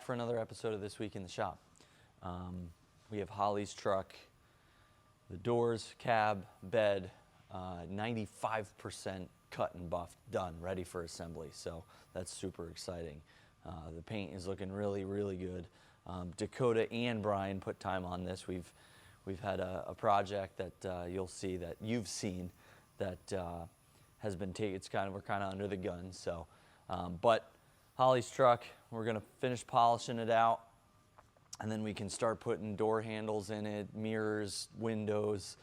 back for another episode of This Week in the Shop. We have Holly's truck, the doors, cab, bed, 95% cut and buffed, done, ready for assembly. So that's super exciting. The paint is looking really, really good. Dakota and Brian put time on this. We've had a project that you'll see, that you've seen, that has been taken. We're kind of under the gun. So, but Holly's truck, we're gonna finish polishing it out, and then we can start putting door handles in it, mirrors, windows,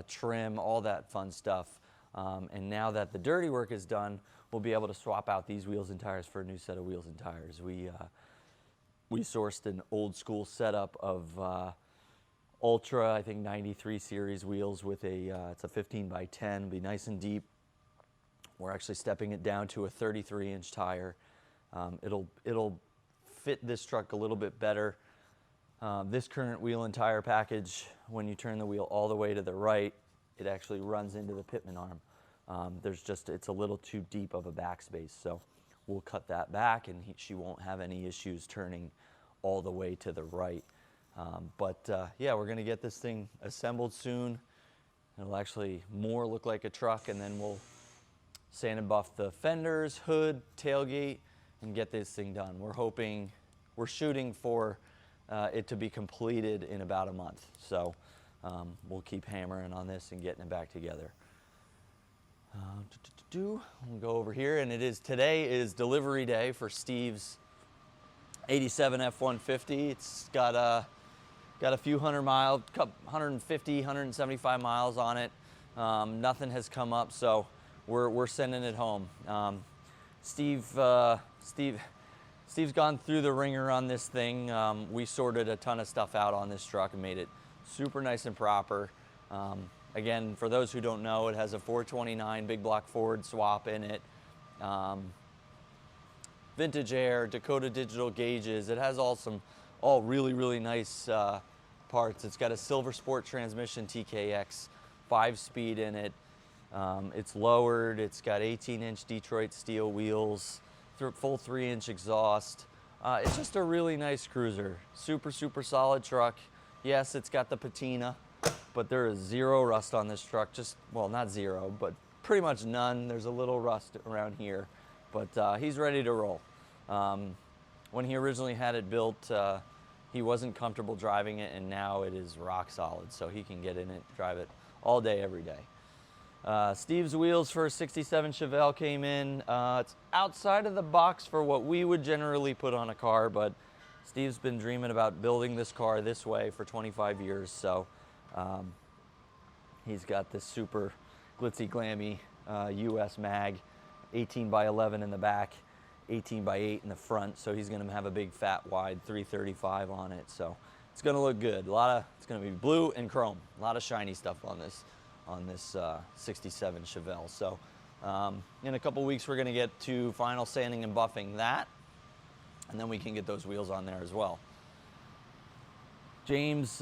trim, all that fun stuff. And now that the dirty work is done, we'll be able to swap out these wheels and tires for a new set of wheels and tires. We sourced an old school setup of Ultra, I think 93 series wheels with it's a 15 by 10, it'll be nice and deep. We're actually stepping it down to a 33-inch tire. It'll fit this truck a little bit better. This current wheel and tire package, when you turn the wheel all the way to the right, it actually runs into the pitman arm. It's a little too deep of a backspace, so we'll cut that back, and she won't have any issues turning all the way to the right. Yeah, we're gonna get this thing assembled soon. It'll actually more look like a truck, and then we'll sand and buff the fenders, hood, tailgate, and get this thing done. We're shooting for it to be completed in about a month. So we'll keep hammering on this and getting it back together. We'll go over here, and today is delivery day for Steve's 87 F-150. It's got a few hundred miles, 150, 175 miles on it. Nothing has come up, so we're sending it home. Steve's gone through the ringer on this thing. We sorted a ton of stuff out on this truck and made it super nice and proper. Again, for those who don't know, it has a 429 big block Ford swap in it. Vintage air, Dakota digital gauges. It has all really, really nice parts. It's got a Silver Sport transmission TKX 5-speed in it. It's lowered. It's got 18-inch Detroit steel wheels, full 3-inch exhaust. It's just a really nice cruiser. Super, super solid truck. Yes, it's got the patina, but there is zero rust on this truck. Well, not zero, but pretty much none. There's a little rust around here, but he's ready to roll. When he originally had it built, he wasn't comfortable driving it, and now it is rock solid, so he can get in it, drive it all day, every day. Steve's wheels for a 67 Chevelle came in. It's outside of the box for what we would generally put on a car, but Steve's been dreaming about building this car this way for 25 years, so he's got this super glitzy glammy US mag, 18 by 11 in the back, 18 by 8 in the front, so he's gonna have a big fat wide 335 on it, so it's gonna look good. It's gonna be blue and chrome, a lot of shiny stuff on this 67 Chevelle. So in a couple weeks we're gonna get to final sanding and buffing that, and then we can get those wheels on there as well. James'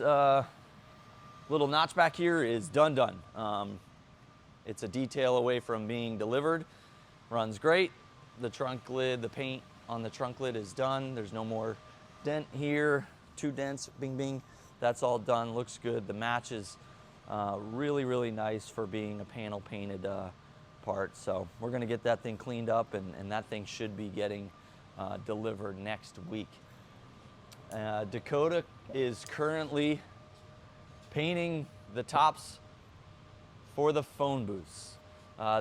little notch back here is done. It's a detail away from being delivered. Runs great. The trunk lid, the paint on the trunk lid is done. There's no more dent here, 2 dents, bing bing. That's all done, looks good. The match is really, really nice for being a panel painted part. So we're gonna get that thing cleaned up, and that thing should be getting delivered next week. Dakota is currently painting the tops for the phone booths.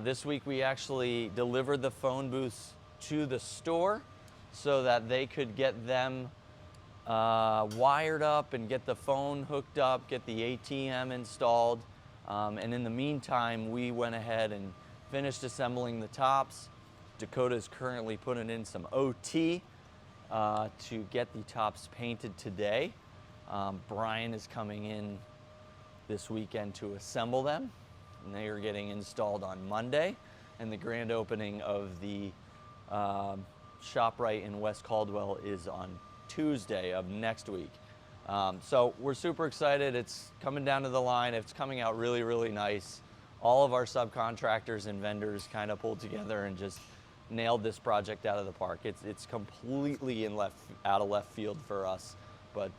This week we actually delivered the phone booths to the store so that they could get them wired up and get the phone hooked up, get the ATM installed. And in the meantime, we went ahead and finished assembling the tops. Dakota is currently putting in some OT to get the tops painted today. Brian is coming in this weekend to assemble them, and they are getting installed on Monday, and the grand opening of the ShopRite in West Caldwell is on Tuesday of next week. So we're super excited. It's coming down to the line. It's coming out really, really nice. All of our subcontractors and vendors kind of pulled together and just nailed this project out of the park. It's completely out of left field for us, but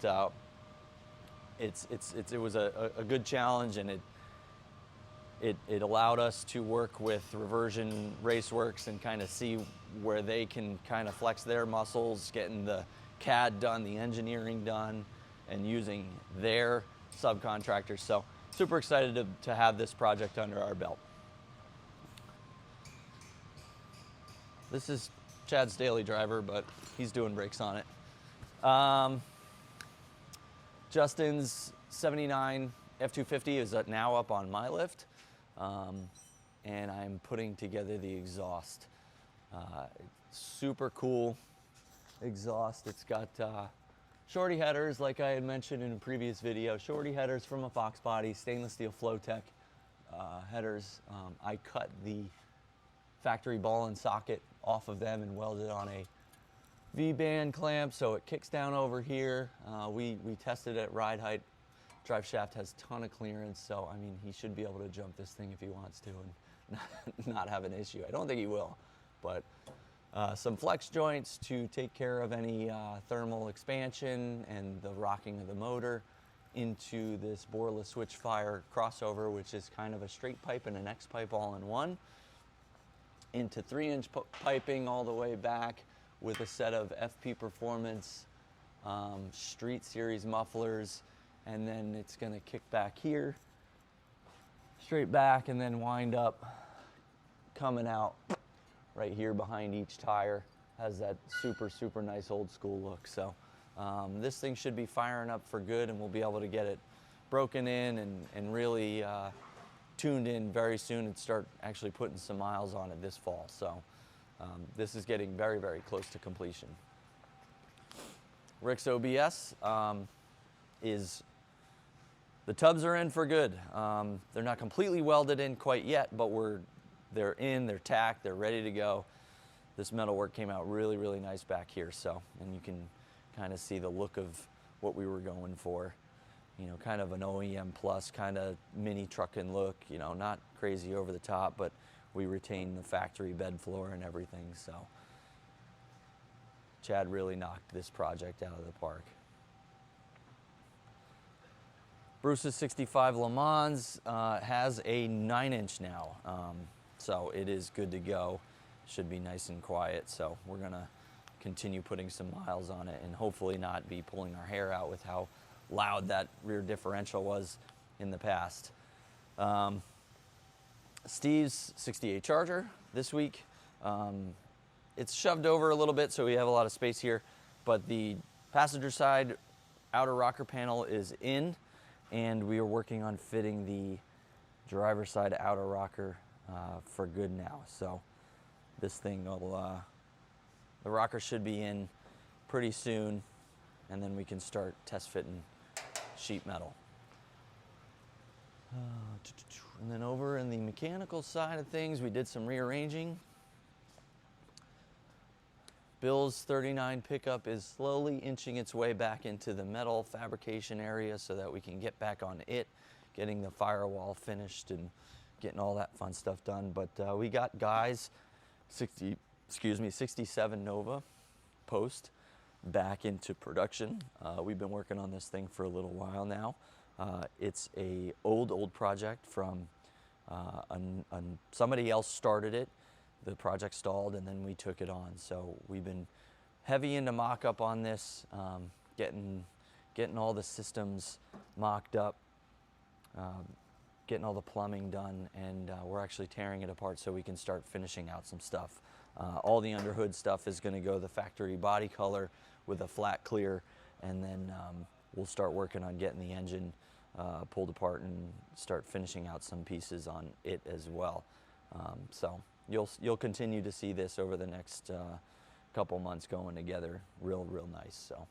it was a good challenge, and it allowed us to work with Reversion Raceworks and kind of see where they can kind of flex their muscles, getting the CAD done, the engineering done, and using their subcontractors. So super excited to have this project under our belt. This is Chad's daily driver, but he's doing brakes on it. Justin's 79 F-250 is now up on my lift, and I'm putting together the exhaust. Super cool exhaust. It's got shorty headers, like I had mentioned in a previous video. Shorty headers from a Fox body, stainless steel Flowtech headers. I cut the factory ball and socket off of them and welded on a V-band clamp, so it kicks down over here. We tested at ride height. Drive shaft has a ton of clearance, so I mean, he should be able to jump this thing if he wants to and not have an issue. I don't think he will, but some flex joints to take care of any thermal expansion and the rocking of the motor into this boreless switch fire crossover, which is kind of a straight pipe and an X pipe all in one, into 3-inch piping all the way back with a set of FP Performance Street Series mufflers, and then it's going to kick back here, straight back, and then wind up coming out right here behind each tire. Has that super nice old school look. So this thing should be firing up for good, and we'll be able to get it broken in and really tuned in very soon and start actually putting some miles on it this fall. So this is getting very close to completion. Rick's OBS the tubs are in for good. They're not completely welded in quite yet, but they're in, they're tacked, they're ready to go. This metal work came out really nice back here, so, and you can kind of see the look of what we were going for. You know, kind of an OEM plus, kind of mini trucking look, you know, not crazy over the top, but we retain the factory bed floor and everything, so. Chad really knocked this project out of the park. Bruce's 65 Le Mans has a 9-inch now, so it is good to go. Should be nice and quiet, so we're gonna continue putting some miles on it and hopefully not be pulling our hair out with how loud that rear differential was in the past. Steve's 68 Charger this week. It's shoved over a little bit, so we have a lot of space here, but the passenger side outer rocker panel is in, and we are working on fitting the driver's side outer rocker for good now. So this thing will, the rocker should be in pretty soon, and then we can start test fitting sheet metal. And then over in the mechanical side of things, we did some rearranging. Bill's 39 pickup is slowly inching its way back into the metal fabrication area so that we can get back on it, getting the firewall finished and getting all that fun stuff done. But we got Guy's 67 Nova Post back into production. We've been working on this thing for a little while now. It's a old project from somebody else started it. The project stalled, and then we took it on. So we've been heavy into mock-up on this, getting all the systems mocked up, getting all the plumbing done, and we're actually tearing it apart so we can start finishing out some stuff. All the underhood stuff is going to go the factory body color with a flat clear, and then we'll start working on getting the engine pulled apart and start finishing out some pieces on it as well. So you'll continue to see this over the next couple months going together real nice. So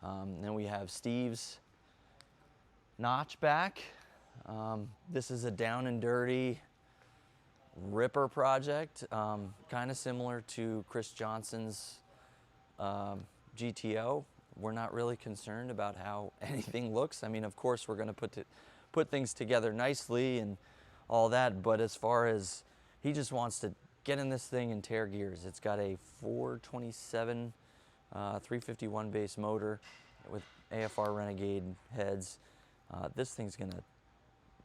then we have Steve's notch back. This is a down and dirty ripper project, kind of similar to Chris Johnson's GTO. We're not really concerned about how anything looks. I mean, of course, we're going to put things together nicely and all that, but as far as he just wants to getting this thing in tear gears. It's got a 427 351 base motor with AFR Renegade heads. This thing's gonna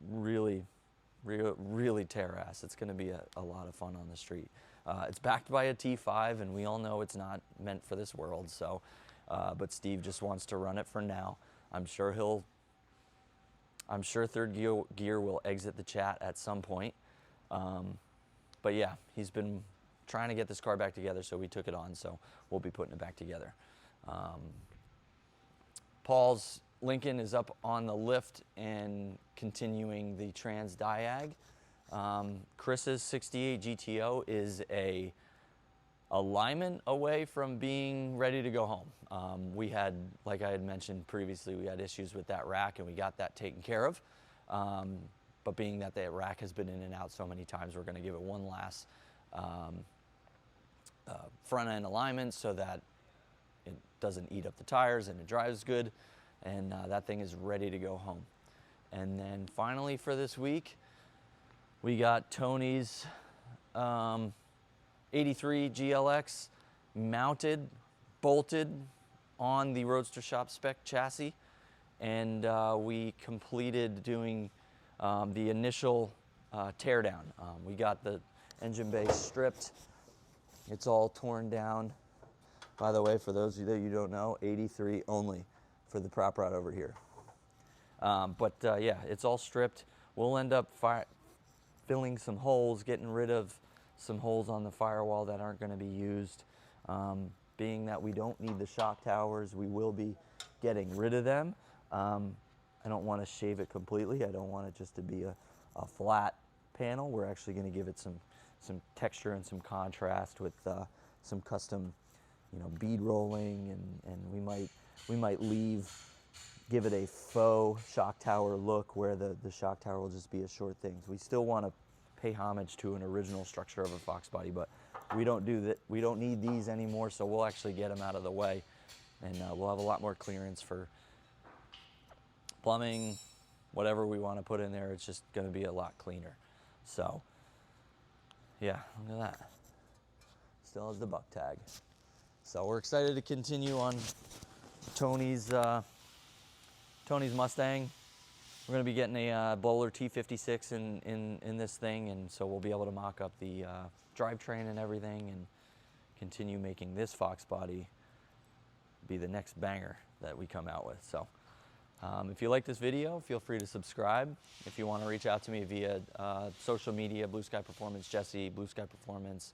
really tear ass. It's gonna be a lot of fun on the street. It's backed by a T5, and we all know it's not meant for this world, so, but Steve just wants to run it for now. I'm sure Third Gear will exit the chat at some point. But yeah, he's been trying to get this car back together, so we took it on, so we'll be putting it back together. Paul's Lincoln is up on the lift and continuing the Trans Diag. Chris's 68 GTO is a alignment away from being ready to go home. We had, like I had mentioned previously, we had issues with that rack, and we got that taken care of. But being that the rack has been in and out so many times, we're going to give it one last front end alignment so that it doesn't eat up the tires and it drives good, and that thing is ready to go home. And then finally for this week, we got Tony's 83 GLX mounted, bolted on the Roadster Shop spec chassis, and we completed doing the initial teardown. We got the engine bay stripped. It's all torn down. By the way, for those of you that you don't know, 83 only for the prop rod over here. Yeah, it's all stripped. We'll end up filling some holes, getting rid of some holes on the firewall that aren't going to be used. Being that we don't need the shock towers, we will be getting rid of them. I don't want to shave it completely. I don't want it just to be a flat panel. We're actually going to give it some texture and some contrast with some custom, bead rolling, and we might give it a faux shock tower look where the shock tower will just be a short thing. We still want to pay homage to an original structure of a Fox body, but we don't do that. We don't need these anymore, so we'll actually get them out of the way, and we'll have a lot more clearance for plumbing, whatever we want to put in there. It's just going to be a lot cleaner. So yeah, look at that. Still has the buck tag. So we're excited to continue on Tony's Mustang. We're going to be getting a Bowler T56 in this thing, and so we'll be able to mock up the drivetrain and everything and continue making this Fox body be the next banger that we come out with. So if you like this video, feel free to subscribe. If you want to reach out to me via social media, Blue Sky Performance Jesse, Blue Sky Performance,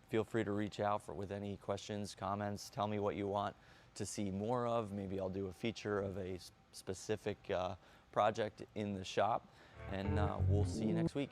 feel free to reach out with any questions, comments. Tell me what you want to see more of. Maybe I'll do a feature of a specific project in the shop, and we'll see you next week.